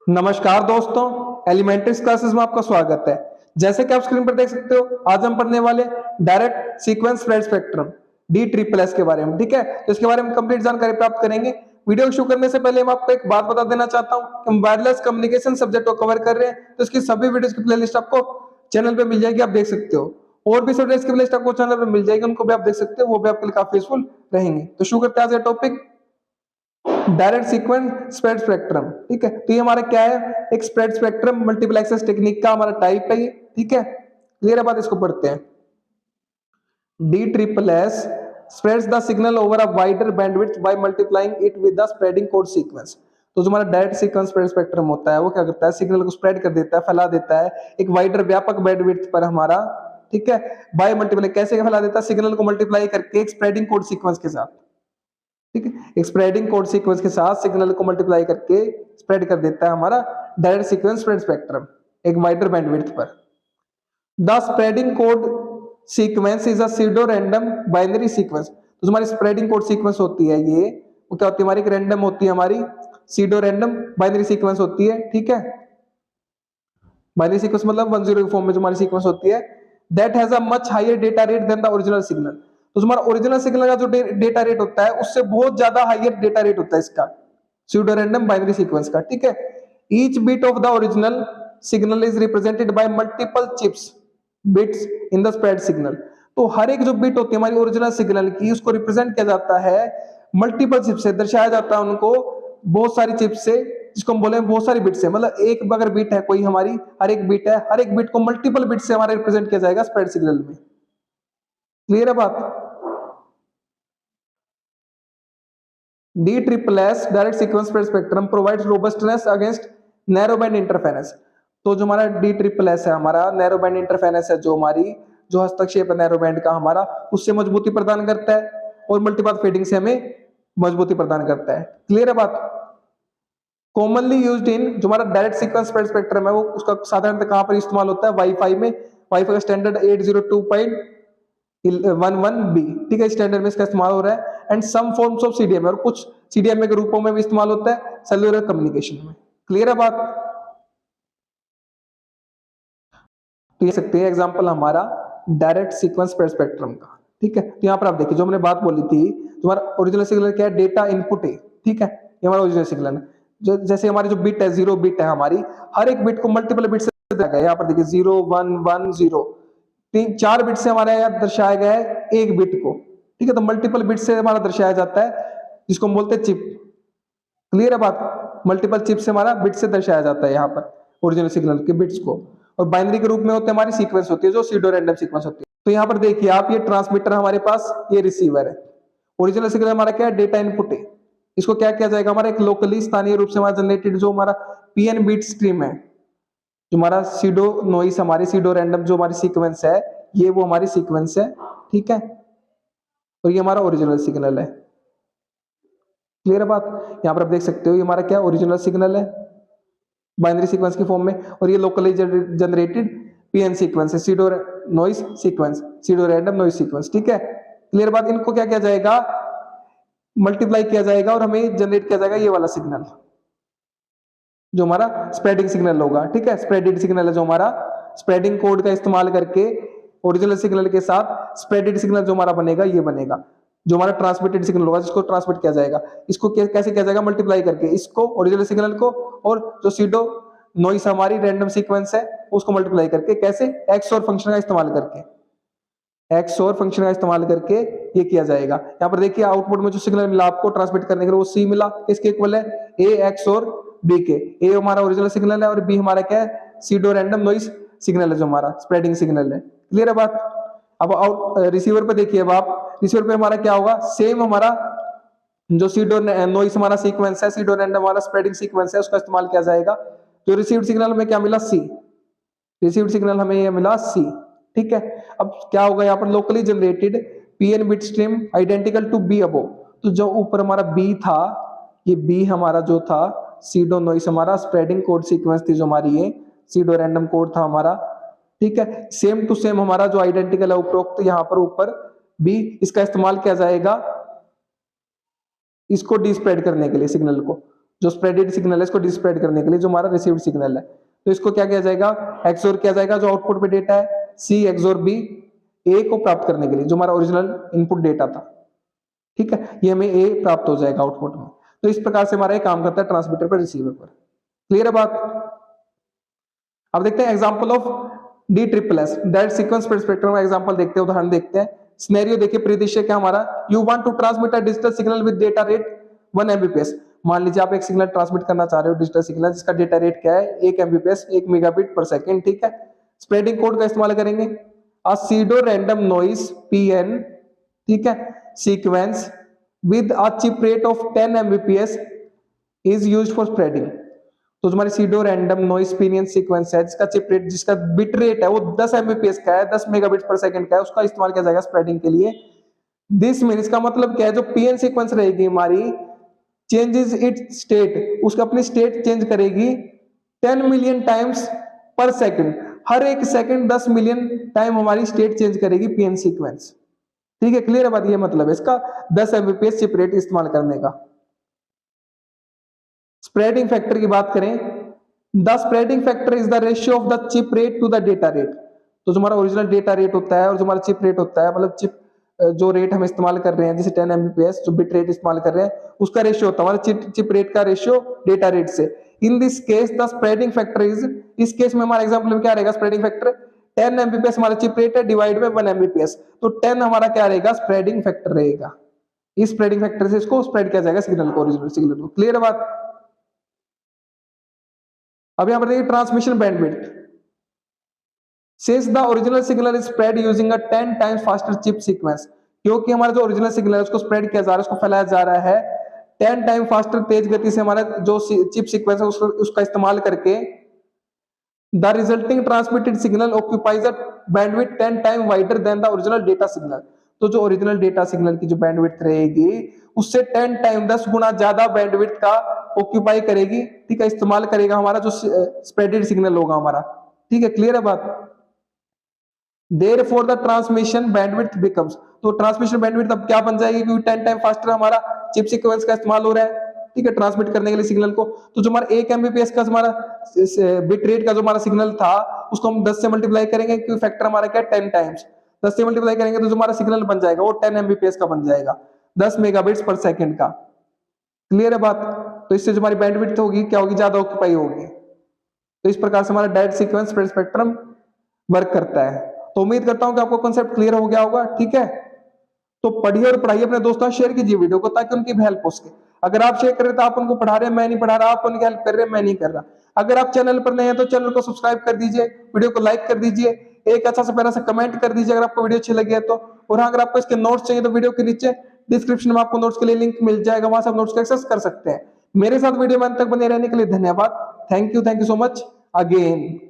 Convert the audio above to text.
नमस्कार दोस्तों, elementary classes में आपका स्वागत है। जैसे कि आप स्क्रीन पर देख सकते हो, आज हम पढ़ने वाले direct sequence spread spectrum D triple S के बारे में। ठीक है, तो इसके बारे में कंप्लीट जानकारी प्राप्त करेंगे। वीडियो शुरू करने से पहले मैं आपको एक बात बता देना चाहता हूं कि हम वायरलेस कम्युनिकेशन सब्जेक्ट को कवर कर रहे हैं, तो इसकी सभी वीडियोस की प्लेलिस्ट आपको चैनल पे मिल जाएगी, आप देख सकते हो। और भी स्टूडेंट्स की प्लेलिस्ट आपको चैनल पे मिल जाएगी, उनको भी आप देख सकते हो, वो भी आपके लिए काफी यूजफुल रहेंगे। तो शुरू करते हैं आज का topic, direct sequence spread spectrum. ठीक है, तो ये हमारा क्या है, एक spread spectrum multiple access technique का हमारा टाइप है ये। ठीक है, क्लियर है बात, इसको पढ़ते हैं। D triple S spreads the signal over a wider bandwidth by multiplying it with the spreading code sequence। तो जो हमारा डायरेक्ट सीक्वेंस स्प्रेड स्पेक्ट्रम होता है, वो क्या करता है, सिग्नल को स्प्रेड कर देता है, फैला देता है एक वाइडर व्यापक बैंडविड्थ पर हमारा। ठीक है, बाय मल्टीप्लाई, कैसे फैला देता है, सिग्नल को मल्टीप्लाई करके एक स्प्रेडिंग कोड सीक्वेंस के साथ। ठीक है, एक स्प्रेडिंग कोड सीक्वेंस के साथ सिग्नल को मल्टीप्लाई करके स्प्रेड कर देता है हमारा डायरेक्ट सीक्वेंस स्प्रेड स्पेक्ट्रम एक वाइडर बैंडविड्थ पर। The spreading code sequence is a pseudo random binary sequence. तो हमारी स्प्रेडिंग कोड सीक्वेंस होती है ये, वो क्या होती है, हमारी एक रैंडम होती है, हमारी सीडो रैंडम बाइनरी सीक्वेंस होती है। ठीक है, बाइनरी सीक्वेंस मतलब 10 फॉर्म में जो हमारी सीक्वेंस होती है, that has a much higher data rate than the original signal. तो हमारा ओरिजिनल सिग्नल का जो डेटा रेट होता है, उससे बहुत ज्यादा हायर डेटा रेट होता है इसका सूडो रैंडम बाइनरी सीक्वेंस का। ठीक है, each bit of the original signal is represented by multiple chips bits in the spread signal. तो हर एक जो बिट होती है हमारी ओरिजिनल सिग्नल की, उसको रिप्रेजेंट किया जाता है मल्टीपल चिप से, दर्शाया जाता है उनको बहुत सारी चिप से, जिसको हम बोले बहुत सारी बिट से। मतलब एक अगर बिट है कोई हमारी, हर एक बिट है, हर एक बिट को मल्टीपल बिट से हमारा रिप्रेजेंट किया जाएगा स्प्रेड सिग्नल में। क्लियर है बात। D triple S direct sequence spread spectrum provides robustness against narrow band interference. तो जो हमारा डी ट्रिपल एस है, हमारा नैरो बैंड इंटरफेरेंस है, जो हमारी जो हस्तक्षेप है नैरो बैंड का हमारा, उससे मजबूती प्रदान करता है और मल्टीपाथ फेडिंग से हमें मजबूती प्रदान करता है। क्लियर है बात। कॉमनली यूज्ड इन, जो हमारा डायरेक्ट सीक्वेंस स्प्रेड स्पेक्ट्रम है, वो उसका साधारणतः कहां पर इस्तेमाल होता है, वाईफाई में। वाईफाई का स्टैंडर्ड 802.11b, ठीक है, स्टैंडर्ड में इसका इस्तेमाल हो रहा है। And some forms of CDM, और कुछ सीडीएम के रूपों में भी इस्तेमाल होता है सेलुलर कम्युनिकेशन में। क्लियर है बात। तो ये सकते हैं एग्जांपल हमारा डायरेक्ट सीक्वेंस स्प्रेड स्पेक्ट्रम का। ठीक है, तो यहाँ पर आप देखिए, जो हमने बात बोली थी, तुम्हारा ओरिजिनल सिग्नल क्या है, डेटा इनपुट है। ठीक है, ये हमारा ओरिजिनल सिग्नल है। जो जैसे हमारी जो बिट है, 0 बिट है हमारी, हर एक बिट को मल्टीपल बिट से दर्शाया गया है। यहाँ पर देखिए 0 1 1 0, 4 बिट से हमारा यहाँ दर्शाया गया है एक बिट को। ठीक है, तो मल्टीपल बिट से हमारा दर्शाया जाता है, जिसको हम बोलते हैं चिप। क्लियर है बात, मल्टीपल चिप से हमारा बिट से दर्शाया जाता है यहाँ पर ओरिजिनल सिग्नल के बिट्स को। और बाइनरी के रूप में होते हैं हमारी सीक्वेंस होती है, जो सीडो रैंडम सीक्वेंस होती है। तो यहाँ पर देखिए आप, ये ट्रांसमीटर हमारे पास, ये रिसीवर है। ओरिजिनल सिग्नल हमारा क्या है, डेटा इनपुट है। इसको क्या किया जाएगा, हमारा एक लोकली स्थानीय रूप से हमारा जनरेटेड जो हमारा पीएन बीट स्ट्रीम है, जो हमारा सीडो नॉइस, हमारी सीडो रैंडम जो हमारी सीक्वेंस है, ये वो हमारी सीक्वेंस है। ठीक है, और ये हमारा ओरिजिनल सिग्नल है। क्लियर है बात। यहाँ पर आप देख सकते हो, ये हमारा क्या ओरिजिनल सिग्नल है बाइनरी सीक्वेंस की फॉर्म में, और ये लोकली जनरेटेड पीएन सीक्वेंस है, pseudo noise sequence, pseudo random noise sequence. ठीक है, क्लियर बात। इनको क्या किया जाएगा, मल्टीप्लाई किया जाएगा और हमें जनरेट किया जाएगा ये वाला सिग्नल, जो हमारा स्प्रेडिंग सिग्नल होगा। ठीक है, स्प्रेडेड सिग्नल है, जो हमारा स्प्रेडिंग कोड का इस्तेमाल करके ओरिजिनल सिग्नल के साथ स्प्रेडेड सिग्नल जो हमारा बनेगा, ये बनेगा जो हमारा ट्रांसमिटेड सिग्नल होगा, जिसको ट्रांसमिट किया जाएगा। इसको कैसे किया जाएगा, मल्टीप्लाई करके इसको ओरिजिनल सिग्नल को, और जो सीडो नॉइस हमारी रैंडम सीक्वेंस है उसको मल्टीप्लाई करके, कैसे, एक्सओर फंक्शन का इस्तेमाल करके, एक्सओर फंक्शन का इस्तेमाल करके ये किया जाएगा। यहाँ पर देखिए आउटपुट में जो सिग्नल मिला आपको ट्रांसमिट करने के लिए, वो सी मिला, इसके इक्वल है ए एक्सओर बी के। ए हमारा ओरिजिनल सिग्नल है और बी हमारा क्या है, सीडो रैंडम नॉइस सिग्नल है, जो हमारा स्प्रेडिंग सिग्नल है। क्लियर है बात। अब रिसीवर पे देखिए, अब आप रिसीवर पे हमारा क्या होगा, सेम हमारा जो सीडो नॉइस हमारा सीक्वेंस है, सीडो रैंडम हमारा स्प्रेडिंग सीक्वेंस है, उसका इस्तेमाल किया जाएगा। जो रिसीव्ड सिग्नल हमें क्या मिला, सी, रिसीव्ड सिग्नल हमें ये मिला सी। ठीक है, अब क्या होगा, यहाँ पर locally generated PN bit stream identical to be अबो। तो जो ऊपर हमारा बी था, ये बी हमारा जो था सीडो नॉइस हमारा स्प्रेडिंग कोड सीक्वेंस थी, जो हमारी ये सीडो रैंडम कोड था हमारा। ठीक है, सेम टू सेम हमारा जो आइडेंटिकल है उपरोक्त, यहाँ पर ऊपर बी, इसका इस्तेमाल किया जाएगा इसको डी स्प्रेड करने के लिए सिग्नल को। जो स्प्रेडेड सिग्नल है इसको डिस्प्रेड करने के लिए जो हमारा रिसीव्ड सिग्नल है, तो इसको क्या किया जाएगा, एक्सोर किया जाएगा। जो आउटपुट पे डेटा है सी एक्सोर बी, ए को प्राप्त करने के लिए जो हमारा ओरिजिनल इनपुट डेटा था, ठीक है, ये हमें ए प्राप्त हो जाएगा आउटपुट में। तो इस प्रकार से हमारा ये काम करता है ट्रांसमीटर पर रिसीवर पर। क्लियर है बात। अब देखते हैं example of D triple S, direct sequence spectrum का एग्जांपल देखते हैं, उदाहरण देखते हैं। सिनेरियो देखिए, परिदृश्य क्या हमारा, you want to transmit a digital signal with data rate 1 Mbps। मान लीजिए आप एक सिग्नल ट्रांसमिट करना चाह रहे हो, डिजिटल सिग्नल, जिसका डेटा रेट क्या है 1 Mbps, 1 मेगाबिट पर सेकंड, ठीक है। स्प्रेडिंग कोड का इस्तेमाल करेंगे, अ सीडो रैंडम नॉइस पीएन, ठीक है, sequence with a cheap rate of 10 Mbps is used for spreading. तो हमारी सीडो रैंडम नॉइस पीनियन सीक्वेंस है जिसका चिप रेट, जिसका बिट रेट है वो 10 Mbps का है, 10 मेगाबिट पर सेकंड का है, उसका इस्तेमाल किया जाएगा स्प्रेडिंग के लिए। दिस मीन, इसका मतलब क्या है, जो पीएन सीक्वेंस रहेगी हमारी, चेंजेस इट्स स्टेट, उसका अपनी स्टेट चेंज करेगी 10 मिलियन टाइम्स पर सेकंड, हर एक सेकंड 10 मिलियन टाइम हमारी स्टेट चेंज करेगी पीएन सीक्वेंस, ठीक है। क्लियर है बात, ये मतलब है इसका 10 Mbps चिप रेट इस्तेमाल करने का। स्प्रेडिंग फैक्टर की बात करें, the spreading factor is the ratio of the chip rate to the data rate. तो जो हमारा ओरिजिनल डेटा रेट होता है और जो हमारा चिप रेट होता है, मतलब चिप जो रेट हम इस्तेमाल कर रहे हैं, जैसे 10 Mbps जो बिट रेट इस्तेमाल कर रहे हैं, उसका रेशियो होता है हमारा चिप रेट का रेशियो डेटा रेट से। In this case the spreading factor is, इस केस में हमारा एग्जांपल में क्या रहेगा, स्प्रेडिंग फैक्टर 10 Mbps हमारा चिप रेट है, डिवाइड में 1 Mbps, तो 10 हमारा क्या रहेगा, स्प्रेडिंग फैक्टर रहेगा। इस स्प्रेडिंग फैक्टर से इसको स्प्रेड किया जाएगा सिग्नल को, ओरिजिनल सिग्नल को। क्लियर है बात। अब यहां पर देखिए transmission bandwidth, since the original signal is spread using a 10 times faster chip sequence, क्योंकि हमारा जो ओरिजिनल सिग्नल है उसको स्प्रेड किया जा रहा है, उसको फैलाया जा रहा है 10 टाइम फास्टर, तेज गति से हमारा जो चिप सीक्वेंस है उसका इस्तेमाल करके, the resulting transmitted signal occupies a bandwidth 10 time wider than the original data signal. तो जो ओरिजिनल डेटा सिग्नल की जो बैंडविड्थ रहेगी उससे 10 टाइम 10 गुना ज्यादा बैंडविड्थ का ऑक्यूपाई करेगी, ठीक है, इस्तेमाल करेगा हमारा जो स्प्रेडेड सिग्नल होगा हमारा, ठीक है। क्लियर है बात। Therefore the transmission bandwidth becomes, तो ट्रांसमिशन बैंडविड्थ अब क्या बन जाएगी, क्योंकि 10 टाइम फास्टर हमारा चिप सीक्वेंस का इस्तेमाल हो रहा है, ठीक है, ट्रांसमिट करने के लिए सिग्नल को। तो जो हमारा 1 Mbps का हमारा बिट रेट का जो हमारा सिग्नल था उसको हम 10 से मल्टीप्लाई करेंगे, क्योंकि फैक्टर हमारा क्या है 10 टाइम्स, 10 से मल्टीप्लाई करेंगे तो जो हमारा सिग्नल बन जाएगा वो 10 Mbps का बन जाएगा, 10 मेगाबिट्स पर सेकंड का। क्लियर है बात। तो इससे जो हमारी बैंडविड्थ होगी क्या होगी, ज्यादा ऑक्यूपाई होगी। तो इस प्रकार से हमारा डायरेक्ट सीक्वेंस स्पेक्ट्रम वर्क करता है। तो उम्मीद करता हूं कि आपको कॉन्सेप्ट क्लियर हो गया होगा, ठीक है। तो पढ़िए और पढ़ाइए अपने दोस्तों, शेयर कीजिए वीडियो को ताकि उनकी भी हेल्प हो सके। अगर आप शेयर कर रहे तो आप उनको पढ़ा रहे हैं, मैं नहीं पढ़ा रहा, आप उनकी हेल्प कर रहे हैं, मैं नहीं कर रहा। अगर आप चैनल पर नए हैं तो चैनल को सब्सक्राइब कर दीजिए, वीडियो को लाइक कर दीजिए, एक अच्छा सा प्यारा सा कमेंट कर दीजिए अगर आपको वीडियो अच्छी लगी है तो। और अगर आपको इसके नोट्स चाहिए तो वीडियो के नीचे डिस्क्रिप्शन में आपको नोट्स के लिए लिंक मिल जाएगा, वहां से आप नोट्स को एक्सेस कर सकते हैं। मेरे साथ वीडियो में अंत तक बने रहने के लिए धन्यवाद। Thank you so much again.